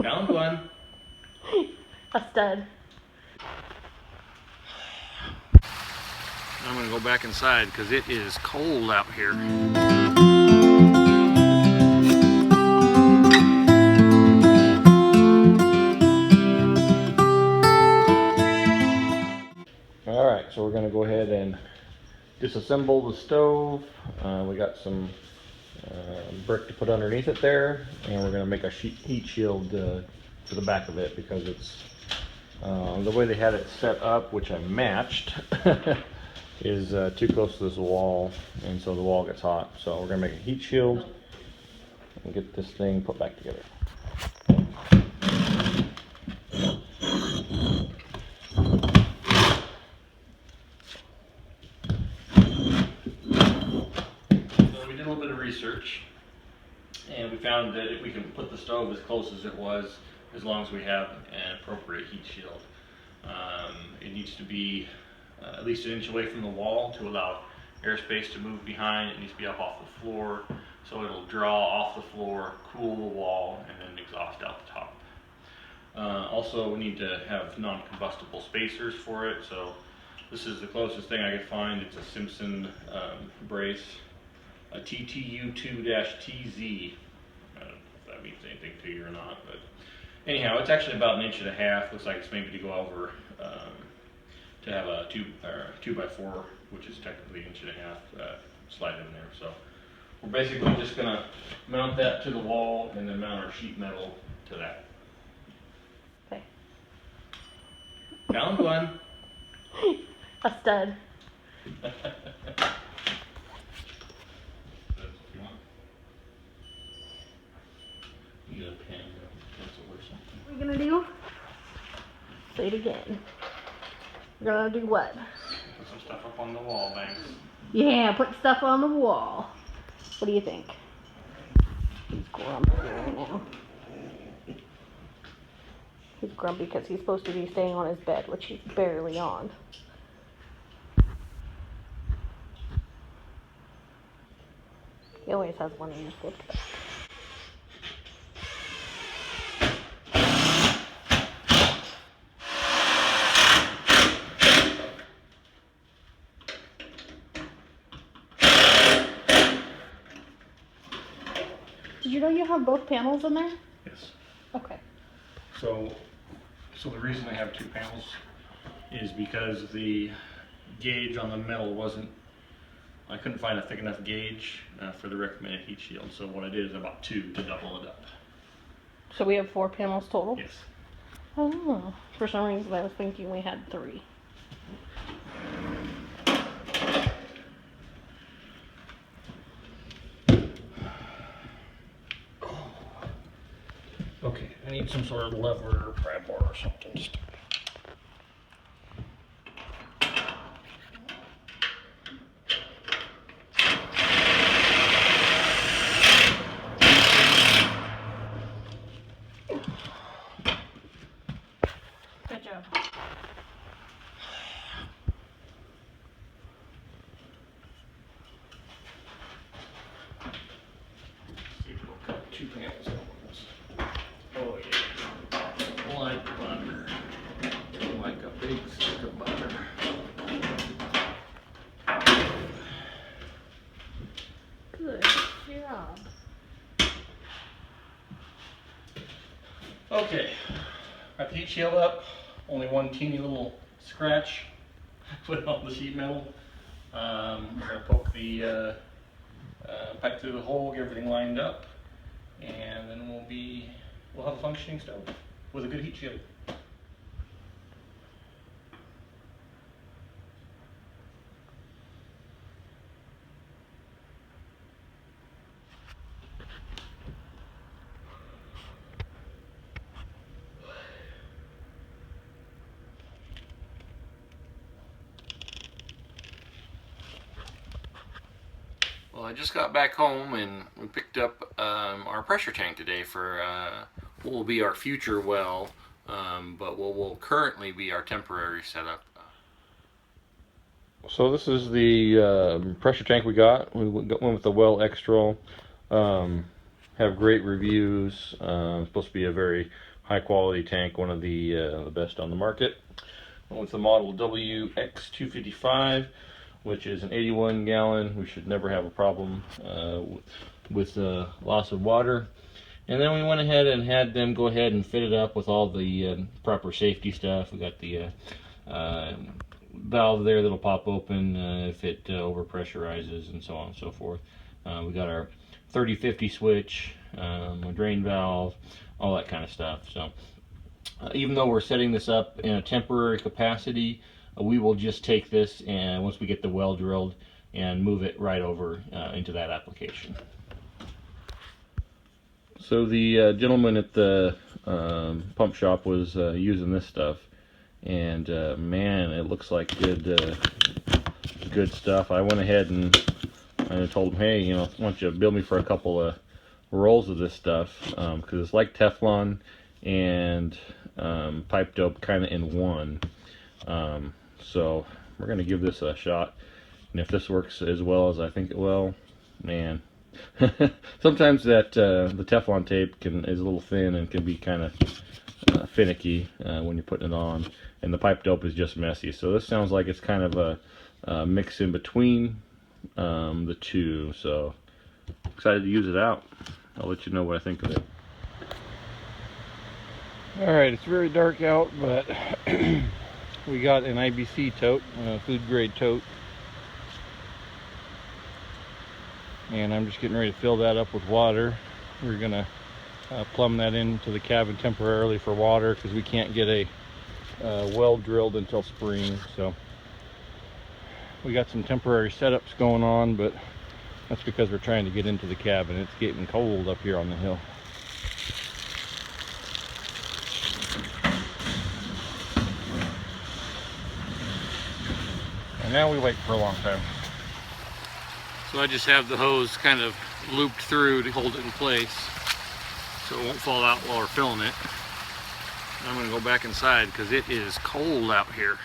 Found one. A stud. I'm gonna go back inside because it is cold out here. Alright, so we're gonna go ahead and disassemble the stove. We got some brick to put underneath it there, and we're gonna make a heat shield to the back of it because it's the way they had it set up, which I matched, is too close to this wall, and so the wall gets hot. So we're gonna make a heat shield and get this thing put back together. So we did a little bit of research, and we found that if we can put the stove as close as it was, as long as we have an appropriate heat shield. It needs to be at least an inch away from the wall to allow airspace to move behind. It needs to be up off the floor, so it'll draw off the floor, cool the wall, and then exhaust out the top. Also, we need to have non-combustible spacers for it, so this is the closest thing I could find. It's a Simpson brace, a TTU2-TZ. I don't know if that means anything to you or not, but anyhow, it's actually about 1.5 inches. Looks like it's maybe to go over to have a 2x4, which is technically 1.5 inches, slide in there. So we're basically just gonna mount that to the wall and then mount our sheet metal to that. Okay. Found one. A stud. You got a pen or pencil or something? What are we gonna do? Say it again. We're gonna do what? Put some stuff up on the wall, thanks. Yeah, put stuff on the wall. What do you think? He's grumpy right now. He's grumpy because he's supposed to be staying on his bed, which he's barely on. He always has one in his book. Did you know you have both panels in there? Yes. Okay. So the reason I have two panels is because the gauge on the metal I couldn't find a thick enough gauge for the recommended heat shield. So what I did is I bought two to double it up. So we have 4 panels total? Yes. Oh, for some reason I was thinking we had 3. Okay, I need some sort of lever or pry bar or something. Good job. See if we'll cut 2 panels at once. Oh yeah, like butter, like a big stick of butter. Good job. Okay, got the heat shield up. Only one teeny little scratch put on the sheet metal. We're gonna poke the pipe through the hole, get everything lined up, and then we'll have a functioning stove with a good heat shield. Well, I just got back home and we picked up our pressure tank today for what will be our future well, but what will currently be our temporary setup. So this is the pressure tank we got. We went with the Well Extra. have great reviews. It's supposed to be a very high quality tank, one of the best on the market. With the model WX255, which is an 81 gallon. We should never have a problem with loss of water. And then we went ahead and had them go ahead and fit it up with all the proper safety stuff. We got the valve there that'll pop open if it overpressurizes, and so on and so forth. We got our 30-50 switch, a drain valve, all that kind of stuff. So even though we're setting this up in a temporary capacity, we will just take this, and once we get the well drilled, and move it right over into that application. So the gentleman at the pump shop was using this stuff, and man, it looks like good stuff. I went ahead and I told him, hey, you know, why don't you bill me for a couple of rolls of this stuff, because it's like Teflon and pipe dope kind of in one. So we're going to give this a shot, and if this works as well as I think it will, man. Sometimes that the Teflon tape is a little thin and can be kind of finicky when you're putting it on, and the pipe dope is just messy. So this sounds like it's kind of a mix in between the two. So excited to use it out. I'll let you know what I think of it. Alright, it's very dark out, but we got an IBC tote, food grade tote. And I'm just getting ready to fill that up with water. We're gonna plumb that into the cabin temporarily for water, because we can't get a well drilled until spring. So we got some temporary setups going on, but that's because we're trying to get into the cabin. It's getting cold up here on the hill. And now we wait for a long time. So I just have the hose kind of looped through to hold it in place so it won't fall out while we're filling it. I'm going to go back inside because it is cold out here.